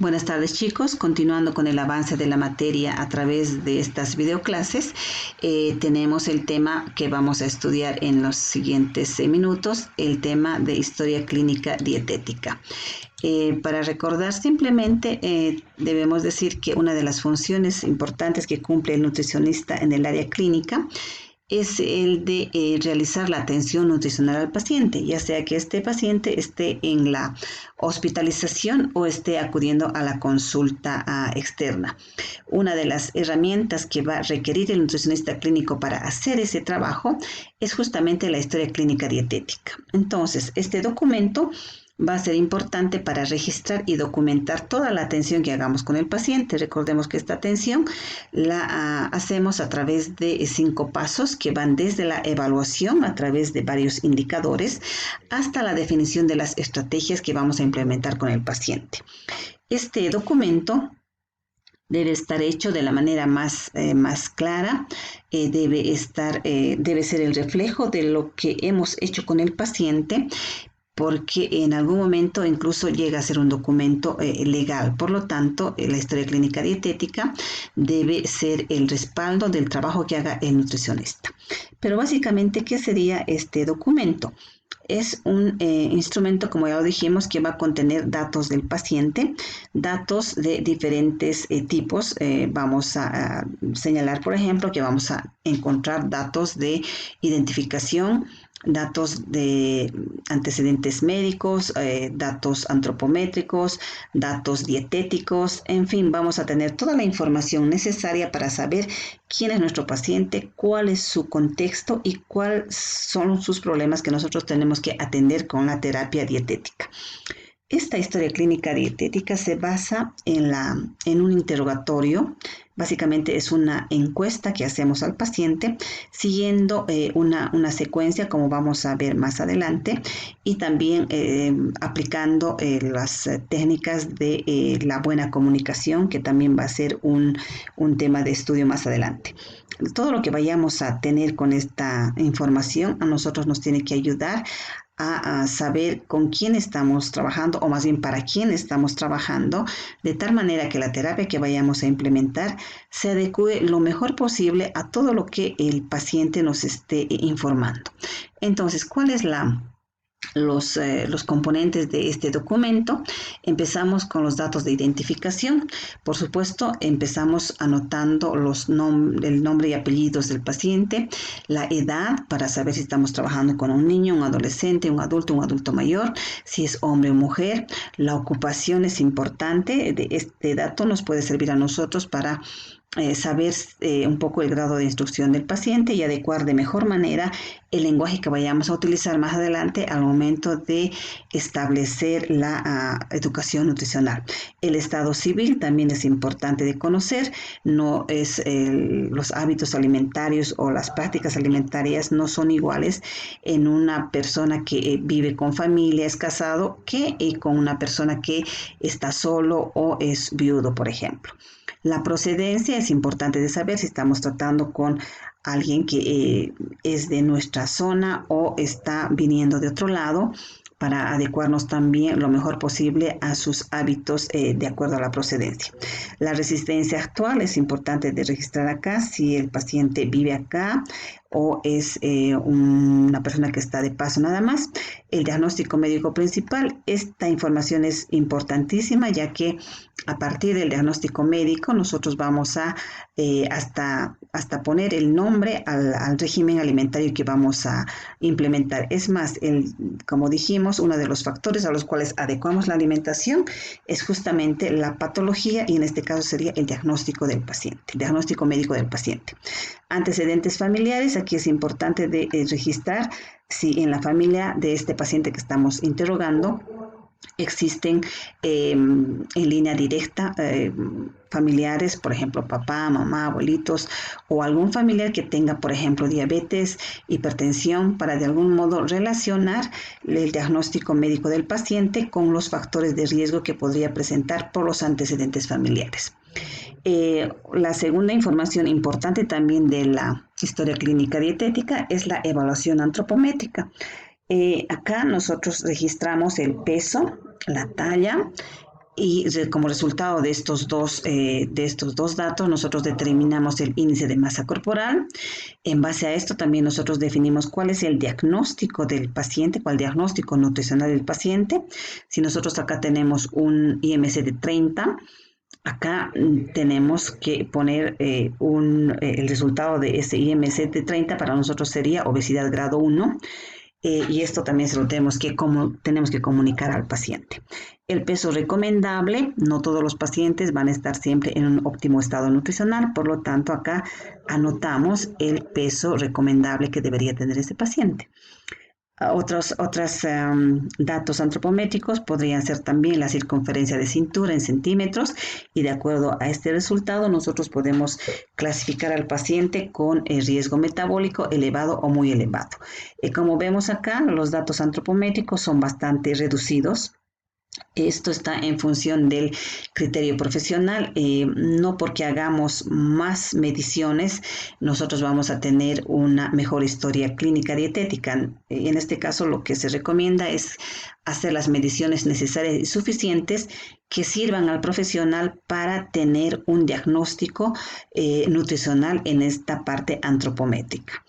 Buenas tardes chicos, continuando con el avance de la materia a través de estas videoclases, tenemos el tema que vamos a estudiar en los siguientes minutos, el tema de historia clínica dietética. Para recordar simplemente debemos decir que una de las funciones importantes que cumple el nutricionista en el área clínica es el de realizar la atención nutricional al paciente, ya sea que este paciente esté en la hospitalización o esté acudiendo a la consulta externa. Una de las herramientas que va a requerir el nutricionista clínico para hacer ese trabajo es justamente la historia clínica dietética. Entonces, este documento va a ser importante para registrar y documentar toda la atención que hagamos con el paciente. Recordemos que esta atención la hacemos a través de 5 pasos que van desde la evaluación a través de varios indicadores hasta la definición de las estrategias que vamos a implementar con el paciente. Este documento debe estar hecho de la manera más clara, debe ser el reflejo de lo que hemos hecho con el paciente, porque en algún momento incluso llega a ser un documento legal. Por lo tanto, la historia clínica dietética debe ser el respaldo del trabajo que haga el nutricionista. Pero básicamente, ¿qué sería este documento? Es un instrumento, como ya lo dijimos, que va a contener datos del paciente, datos de diferentes tipos. Vamos a señalar, por ejemplo, que vamos a encontrar datos de identificación, datos de antecedentes médicos, datos antropométricos, datos dietéticos, en fin, vamos a tener toda la información necesaria para saber quién es nuestro paciente, cuál es su contexto y cuáles son sus problemas que nosotros tenemos que atender con la terapia dietética. Esta historia clínica dietética se basa en un interrogatorio. Básicamente es una encuesta que hacemos al paciente siguiendo una secuencia, como vamos a ver más adelante, y también aplicando las técnicas de la buena comunicación, que también va a ser un tema de estudio más adelante. Todo lo que vayamos a tener con esta información a nosotros nos tiene que ayudar a saber con quién estamos trabajando, o más bien para quién estamos trabajando, de tal manera que la terapia que vayamos a implementar se adecue lo mejor posible a todo lo que el paciente nos esté informando. Entonces, ¿cuál es los componentes de este documento? Empezamos con los datos de identificación. Por supuesto, empezamos anotando el nombre y apellidos del paciente, la edad para saber si estamos trabajando con un niño, un adolescente, un adulto mayor, si es hombre o mujer. La ocupación es importante. Este dato nos puede servir a nosotros para saber un poco el grado de instrucción del paciente y adecuar de mejor manera el lenguaje que vayamos a utilizar más adelante al momento de establecer la educación nutricional. El estado civil también es importante de conocer. No es los hábitos alimentarios o las prácticas alimentarias no son iguales en una persona que vive con familia, es casado, que con una persona que está solo o es viudo, por ejemplo. La procedencia es importante de saber si estamos tratando con alguien que es de nuestra zona o está viniendo de otro lado, para adecuarnos también lo mejor posible a sus hábitos de acuerdo a la procedencia. La resistencia actual es importante de registrar acá, si el paciente vive acá o es una persona que está de paso nada más. El diagnóstico médico principal, esta información es importantísima, ya que a partir del diagnóstico médico nosotros vamos a hasta poner el nombre al régimen alimentario que vamos a implementar. Es más, como dijimos, uno de los factores a los cuales adecuamos la alimentación es justamente la patología, y en este caso sería el diagnóstico del paciente, el diagnóstico médico del paciente. Antecedentes familiares, aquí es importante de registrar si en la familia de este paciente que estamos interrogando existen en línea directa familiares, por ejemplo, papá, mamá, abuelitos, o algún familiar que tenga, por ejemplo, diabetes, hipertensión, para de algún modo relacionar el diagnóstico médico del paciente con los factores de riesgo que podría presentar por los antecedentes familiares. La segunda información importante también de la historia clínica dietética es la evaluación antropométrica. Acá nosotros registramos el peso, la talla, Y como resultado de estos dos datos, nosotros determinamos el índice de masa corporal. En base a esto, también nosotros definimos cuál es el diagnóstico del paciente, cuál diagnóstico nutricional del paciente. Si nosotros acá tenemos un IMC de 30, acá tenemos que poner el resultado de ese IMC de 30 para nosotros sería obesidad grado 1. Y esto también se lo tenemos que comunicar al paciente. El peso recomendable, no todos los pacientes van a estar siempre en un óptimo estado nutricional, por lo tanto acá anotamos el peso recomendable que debería tener ese paciente. Otros datos antropométricos podrían ser también la circunferencia de cintura en centímetros, y de acuerdo a este resultado nosotros podemos clasificar al paciente con riesgo metabólico elevado o muy elevado. Como vemos acá, los datos antropométricos son bastante reducidos. Esto está en función del criterio profesional, no porque hagamos más mediciones nosotros vamos a tener una mejor historia clínica dietética. En este caso lo que se recomienda es hacer las mediciones necesarias y suficientes que sirvan al profesional para tener un diagnóstico nutricional en esta parte antropométrica.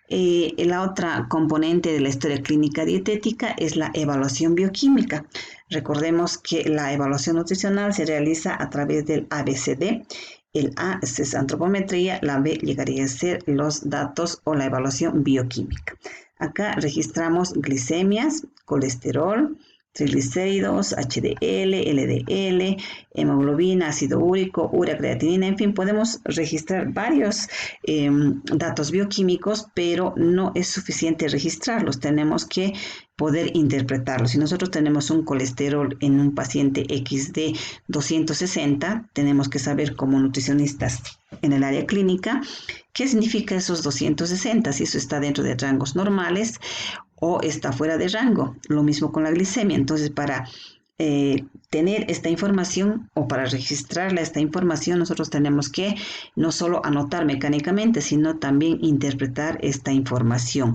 La otra componente de la historia clínica dietética es la evaluación bioquímica. Recordemos que la evaluación nutricional se realiza a través del ABCD. El A es antropometría, la B llegaría a ser los datos o la evaluación bioquímica. Acá registramos glicemias, colesterol, triglicéridos, HDL, LDL, hemoglobina, ácido úrico, urea, creatinina, en fin, podemos registrar varios datos bioquímicos, pero no es suficiente registrarlos, tenemos que poder interpretarlos. Si nosotros tenemos un colesterol en un paciente X de 260, tenemos que saber como nutricionistas en el área clínica qué significa esos 260, si eso está dentro de rangos normales o está fuera de rango. Lo mismo con la glicemia. Entonces, para tener esta información o para registrarla esta información, nosotros tenemos que no solo anotar mecánicamente, sino también interpretar esta información.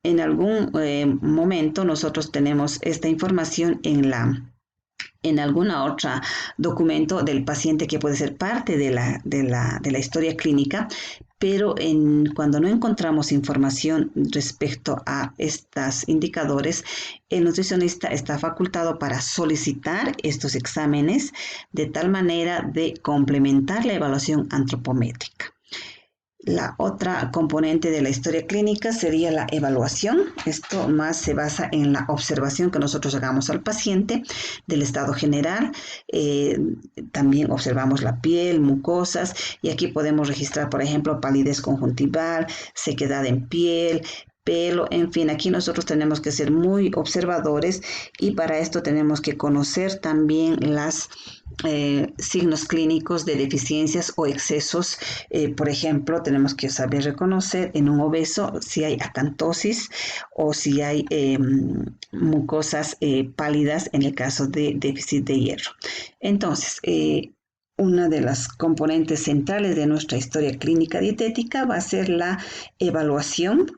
En algún momento nosotros tenemos esta información en alguna otra documento del paciente que puede ser parte de la historia clínica, pero cuando no encontramos información respecto a estos indicadores, el nutricionista está facultado para solicitar estos exámenes de tal manera de complementar la evaluación antropométrica. La otra componente de la historia clínica sería la evaluación. Esto más se basa en la observación que nosotros hagamos al paciente del estado general. También observamos la piel, mucosas, y aquí podemos registrar, por ejemplo, palidez conjuntival, sequedad en piel, pelo, en fin, aquí nosotros tenemos que ser muy observadores y para esto tenemos que conocer también las signos clínicos de deficiencias o excesos. Por ejemplo, tenemos que saber reconocer en un obeso si hay acantosis o si hay mucosas pálidas en el caso de déficit de hierro. Entonces, una de las componentes centrales de nuestra historia clínica dietética va a ser la evaluación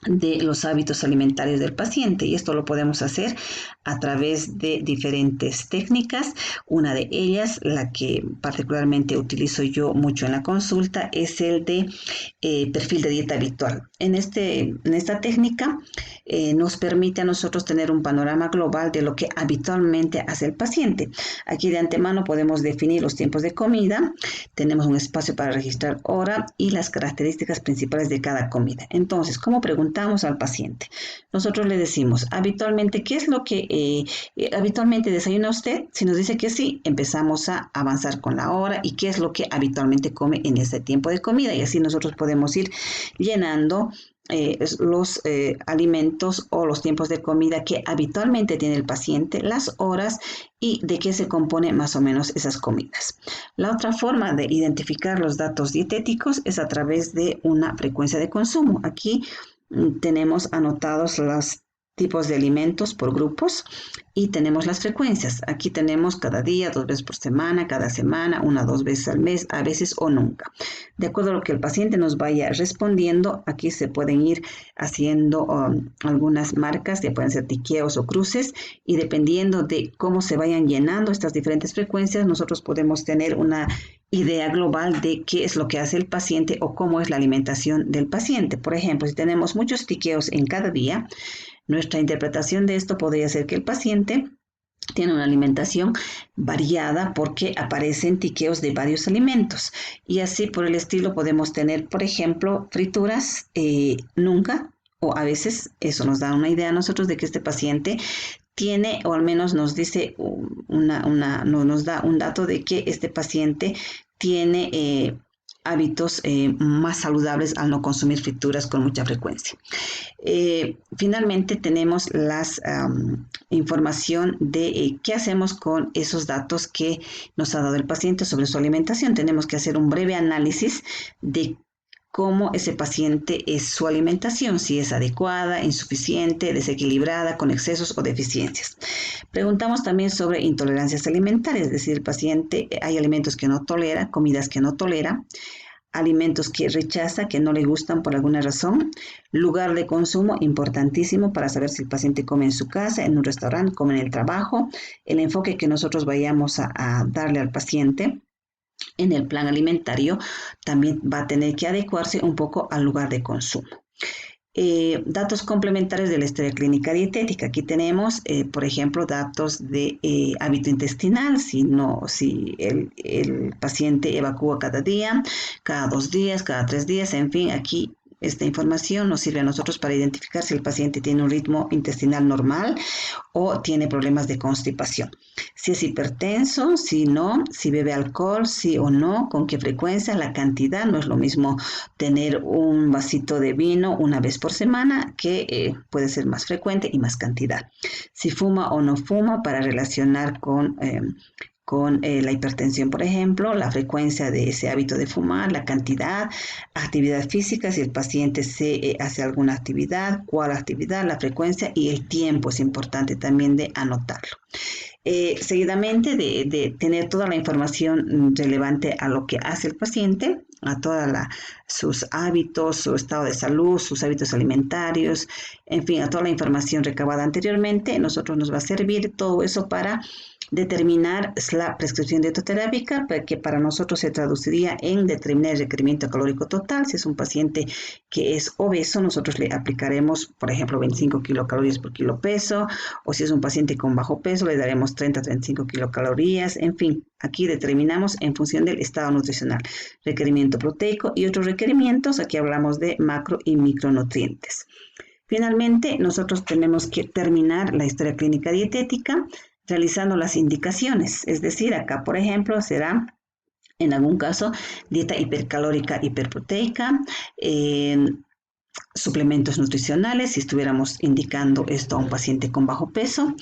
de los hábitos alimentarios del paciente, y esto lo podemos hacer a través de diferentes técnicas. Una de ellas, la que particularmente utilizo yo mucho en la consulta, es el de perfil de dieta habitual. En esta técnica nos permite a nosotros tener un panorama global de lo que habitualmente hace el paciente. Aquí de antemano podemos definir los tiempos de comida, tenemos un espacio para registrar hora y las características principales de cada comida. Entonces, ¿cómo preguntamos al paciente? Nosotros le decimos, habitualmente, ¿qué es lo que habitualmente desayuna usted? Si nos dice que sí, empezamos a avanzar con la hora y qué es lo que habitualmente come en ese tiempo de comida, y así nosotros podemos ir llenando los alimentos o los tiempos de comida que habitualmente tiene el paciente, las horas y de qué se compone más o menos esas comidas. La otra forma de identificar los datos dietéticos es a través de una frecuencia de consumo. Aquí tenemos anotados tipos de alimentos por grupos y tenemos las frecuencias. Aquí tenemos cada día, 2 veces por semana, cada semana, 1 o 2 veces al mes, a veces o nunca. De acuerdo a lo que el paciente nos vaya respondiendo, aquí se pueden ir haciendo algunas marcas, ya pueden ser tiqueos o cruces, y dependiendo de cómo se vayan llenando estas diferentes frecuencias, nosotros podemos tener una idea global de qué es lo que hace el paciente o cómo es la alimentación del paciente. Por ejemplo, si tenemos muchos tiqueos en cada día, nuestra interpretación de esto podría ser que el paciente tiene una alimentación variada porque aparecen tiqueos de varios alimentos. Y así por el estilo podemos tener, por ejemplo, frituras nunca, o a veces eso nos da una idea a nosotros de que este paciente tiene, o al menos nos dice nos da un dato de que este paciente tiene hábitos más saludables al no consumir frituras con mucha frecuencia. Finalmente tenemos la información de qué hacemos con esos datos que nos ha dado el paciente sobre su alimentación. Tenemos que hacer un breve análisis de cómo ese paciente es su alimentación, si es adecuada, insuficiente, desequilibrada, con excesos o deficiencias. Preguntamos también sobre intolerancias alimentarias, es decir, el paciente hay alimentos que no tolera, comidas que no tolera, alimentos que rechaza, que no le gustan por alguna razón, lugar de consumo, importantísimo para saber si el paciente come en su casa, en un restaurante, come en el trabajo, el enfoque que nosotros vayamos a darle al paciente en el plan alimentario también va a tener que adecuarse un poco al lugar de consumo. Datos complementarios de la historia clínica dietética. Aquí tenemos, por ejemplo, datos de hábito intestinal, si el paciente evacúa cada día, cada 2 días, cada 3 días, en fin, aquí esta información nos sirve a nosotros para identificar si el paciente tiene un ritmo intestinal normal o tiene problemas de constipación. Si es hipertenso, si no, si bebe alcohol, sí o no, con qué frecuencia, la cantidad. No es lo mismo tener un vasito de vino una vez por semana que puede ser más frecuente y más cantidad. Si fuma o no fuma para relacionar con la hipertensión, por ejemplo, la frecuencia de ese hábito de fumar, la cantidad, actividad física, si el paciente hace alguna actividad, cuál actividad, la frecuencia y el tiempo es importante también de anotarlo. Seguidamente de tener toda la información relevante a lo que hace el paciente, a sus hábitos, su estado de salud, sus hábitos alimentarios, en fin, a toda la información recabada anteriormente, nosotros nos va a servir todo eso para determinar la prescripción dietoterápica, que para nosotros se traduciría en determinar el requerimiento calórico total. Si es un paciente que es obeso, nosotros le aplicaremos, por ejemplo, 25 kilocalorías por kilo peso, o si es un paciente con bajo peso, le daremos 30 a 35 kilocalorías. En fin, aquí determinamos en función del estado nutricional, requerimiento proteico y otros requerimientos. Aquí hablamos de macro y micronutrientes. Finalmente, nosotros tenemos que terminar la historia clínica dietética realizando las indicaciones, es decir, acá por ejemplo será en algún caso dieta hipercalórica hiperproteica, suplementos nutricionales si estuviéramos indicando esto a un paciente con bajo peso,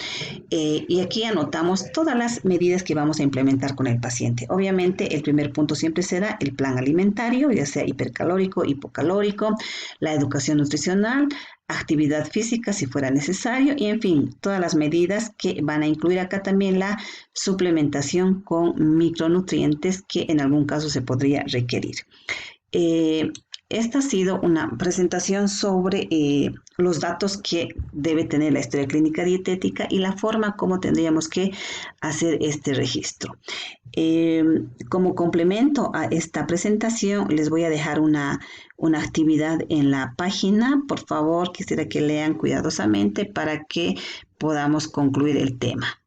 y aquí anotamos todas las medidas que vamos a implementar con el paciente. Obviamente el primer punto siempre será el plan alimentario, ya sea hipercalórico, hipocalórico, la educación nutricional, actividad física si fuera necesario y en fin, todas las medidas que van a incluir acá también la suplementación con micronutrientes que en algún caso se podría requerir. Esta ha sido una presentación sobre los datos que debe tener la historia clínica dietética y la forma como tendríamos que hacer este registro. Como complemento a esta presentación, les voy a dejar una actividad en la página. Por favor, quisiera que lean cuidadosamente para que podamos concluir el tema.